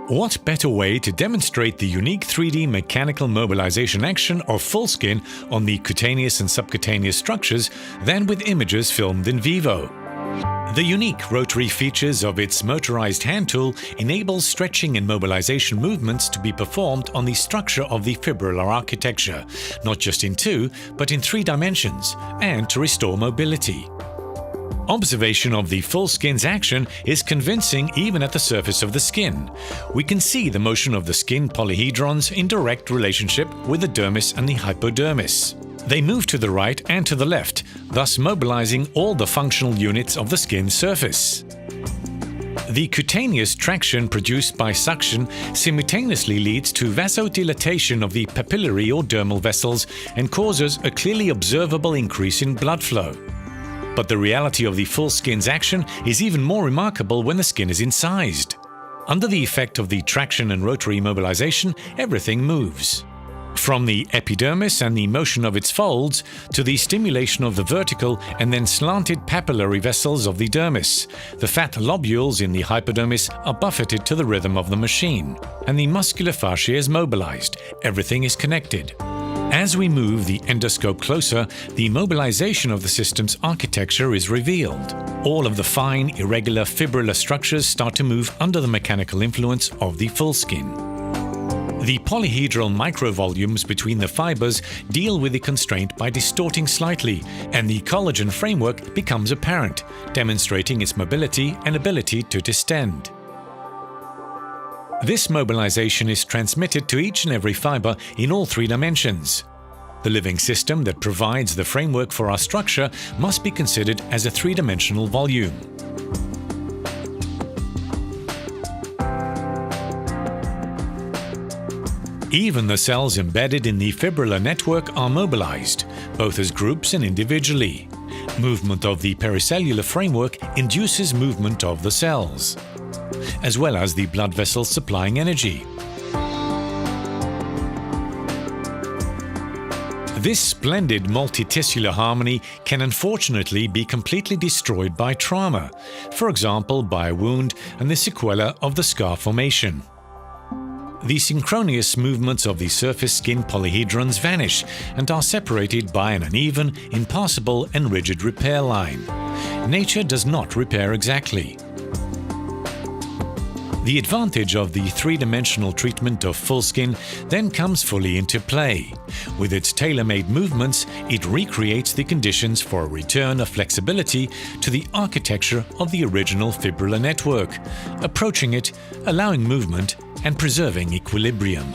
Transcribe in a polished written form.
What better way to demonstrate the unique 3D mechanical mobilization action of FULLSKIN on the cutaneous and subcutaneous structures than with images filmed in VIVO? The unique rotary features of its motorized hand tool enables stretching and mobilization movements to be performed on the structure of the fibrillar architecture, not just in 2, but in 3 dimensions, and to restore mobility. Observation of the FULLSKIN's action is convincing even at the surface of the skin. We can see the motion of the skin polyhedrons in direct relationship with the dermis and the hypodermis. They move to the right and to the left, thus mobilizing all the functional units of the skin surface. The cutaneous traction produced by suction simultaneously leads to vasodilatation of the papillary or dermal vessels and causes a clearly observable increase in blood flow. But the reality of the FULLSKIN's action is even more remarkable when the skin is incised. Under the effect of the traction and rotary mobilization, everything moves. From the epidermis and the motion of its folds to the stimulation of the vertical and then slanted papillary vessels of the dermis, the fat lobules in the hypodermis are buffeted to the rhythm of the machine, and the muscular fascia is mobilized. Everything is connected. As we move the endoscope closer, the mobilization of the system's architecture is revealed. All of the fine, irregular fibrillar structures start to move under the mechanical influence of the FULLSKIN. The polyhedral microvolumes between the fibers deal with the constraint by distorting slightly, and the collagen framework becomes apparent, demonstrating its mobility and ability to distend. This mobilization is transmitted to each and every fiber in all 3 dimensions. The living system that provides the framework for our structure must be considered as a 3-dimensional volume. Even the cells embedded in the fibrillar network are mobilized, both as groups and individually. Movement of the pericellular framework induces movement of the cells, as well as the blood vessels supplying energy. This splendid multitissular harmony can unfortunately be completely destroyed by trauma, for example by a wound and the sequela of the scar formation. The synchronous movements of the surface skin polyhedrons vanish and are separated by an uneven, impassable and rigid repair line. Nature does not repair exactly. The advantage of the 3-dimensional treatment of FULLSKIN then comes fully into play. With its tailor-made movements, it recreates the conditions for a return of flexibility to the architecture of the original fibrillar network, approaching it, allowing movement and preserving equilibrium.